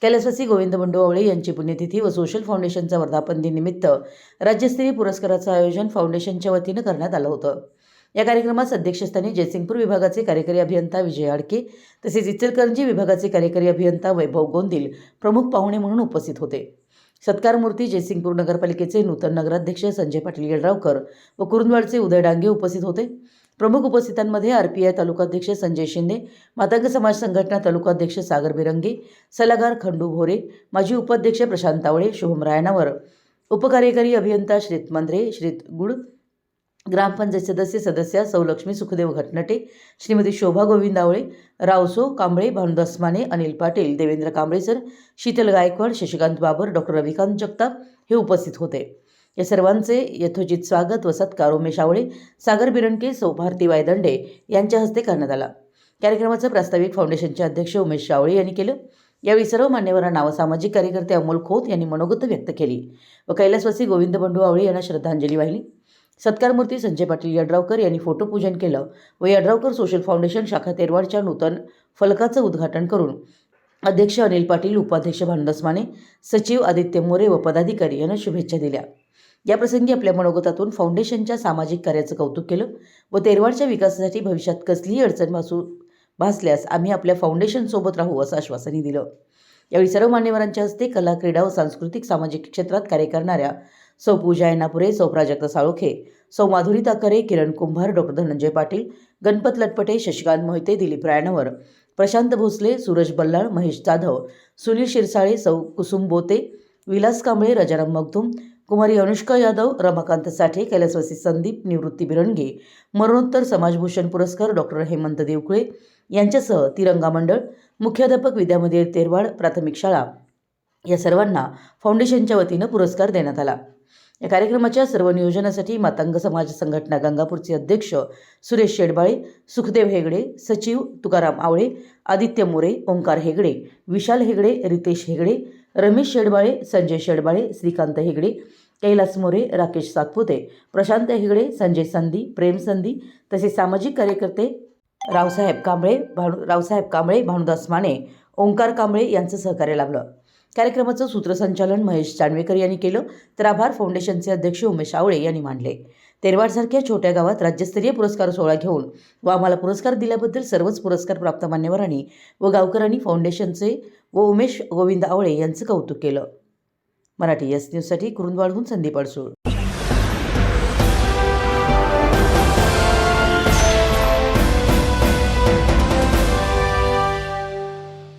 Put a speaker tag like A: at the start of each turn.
A: कैलासवासी गोविंद बंडू आवळे यांची पुण्यतिथी व सोशल फाउंडेशनचा वर्धापन दिन निमित्त राज्यस्तरीय पुरस्काराचं आयोजन फाउंडेशनच्या वतीनं करण्यात आलं होतं। या कार्यक्रमात अध्यक्षस्थानी जयसिंगपूर विभागाचे कार्यकारी अभियंता विजय आडके तसेच इचलकरंजी विभागाचे कार्यकारी अभियंता वैभव गोंदिल प्रमुख पाहुणे म्हणून उपस्थित होते। सत्कारमूर्ती जयसिंगपूर नगरपालिकेचे नूतन नगराध्यक्ष संजय पाटील येड्रावकर व कुरुंदवाडचे उदय डांगे उपस्थित होते। प्रमुख उपस्थितांमध्ये आरपीआय तालुकाध्यक्ष संजय शिंदे, मातंग समाज संघटना तालुकाध्यक्ष सागर बिरंगे, सल्लागार खंडू भोरे, माजी उपाध्यक्ष प्रशांत आवळे, शुभम रायनावर, उपकार्यकारी अभियंता श्रीत मंद्रे, श्रीत गुड, ग्रामपंचायत सदस्य सौ लक्ष्मी सुखदेव घटनटे, श्रीमती शोभा गोविंद आवळे, रावसो कांबळे, भानुदास माने, अनिल पाटील, देवेंद्र कांबळेसर, शीतल गायकवाड, शशिकांत बाबर, डॉक्टर रविकांत जगताप हे उपस्थित होते। या सर्वांचे यथोचित स्वागत व सत्कार उमेश आवळे, सागर बिरणके, सौ भारती वायदंडे यांच्या हस्ते करण्यात आला। कार्यक्रमाचं प्रास्ताविक फाउंडेशनचे अध्यक्ष उमेश आवळे यांनी केलं। यावेळी सर्व मान्यवरांना व सामाजिक कार्यकर्ते अमोल खोत यांनी मनोगत व्यक्त केली व कैलासवासी गोविंद बंडू आवळे यांना श्रद्धांजली वाहिली। सत्कारमूर्ती संजय पाटील येड्रावकर यांनी फोटोपूजन केलं व येड्रावकर सोशल फाउंडेशन शाखा तेरवाडच्या नूतन फलकाचं उद्घाटन करून अध्यक्ष अनिल पाटील, उपाध्यक्ष भानुदास माने, सचिव आदित्य मोरे व पदाधिकारी यांना शुभेच्छा दिल्या। याप्रसंगी आपल्या मनोगतातून फाउंडेशनच्या सामाजिक कार्याचं कौतुक केलं व तेरवाडच्या विकासासाठी भविष्यात कसलीही अडचण भासल्यास आम्ही आपल्या फाउंडेशनसोबत राहू असं आश्वासनही दिलं। यावेळी सर्व मान्यवरांच्या हस्ते कला, क्रीडा व सांस्कृतिक सामाजिक क्षेत्रात कार्य करणाऱ्या सौ पूजा एनापुरे, सौ प्राजक्ता साळोखे, सौ माधुरी ताकरे, किरण कुंभार, डॉक्टर धनंजय पाटील, गणपत लटपटे, शशिकांत मोहिते, दिलीप रायनवर, प्रशांत भोसले, सूरज बल्लाळ, महेश जाधव, सुनील शिरसाळे, सौ कुसुम बोते, विलास कांबळे, राजाराम मगदूम, कुमारी अनुष्का यादव, रमाकांत साठे, कैलासवासी संदीप, निवृत्ती बिरणगे, मरणोत्तर समाजभूषण पुरस्कार डॉक्टर हेमंत देवकुळे यांच्यासह तिरंगा मंडळ, मुख्याध्यापक विद्यामंदिर तेरवाड प्राथमिक शाळा या सर्वांना फाउंडेशनच्या वतीनं पुरस्कार देण्यात आला। या कार्यक्रमाच्या सर्व नियोजनासाठी मातंग समाज संघटना गंगापूरचे अध्यक्ष सुरेश शेडबाळे, सुखदेव हेगडे, सचिव तुकाराम आवळे, आदित्य मोरे, ओंकार हेगडे, विशाल हेगडे, रितेश हेगडे, रमेश शेडबाळे, संजय शेडबाळे, श्रीकांत हेगडे, कैलास मोरे, राकेश सातपुते, प्रशांत हेगडे, संजय संधी, प्रेम संधी तसेच सामाजिक कार्यकर्ते रावसाहेब कांबळे, भानुदास माने, ओंकार कांबळे यांचं सहकार्य लाभलं। कार्यक्रमाचं सूत्रसंचालन महेश चांडवेकर यांनी केलं तर आभार फाउंडेशनचे अध्यक्ष उमेश आवळे यांनी मानले। तेरवाडसारख्या छोट्या गावात राज्यस्तरीय पुरस्कार सोहळा घेऊन व आम्हाला पुरस्कार दिल्याबद्दल सर्वच पुरस्कार प्राप्त मान्यवरांनी व गावकऱ्यांनी फाउंडेशनचे व उमेश गोविंद आवळे यांचं कौतुक केलं। मराठी एस न्यूजसाठी कुरुंदवाडहून संदीप अडसूळ।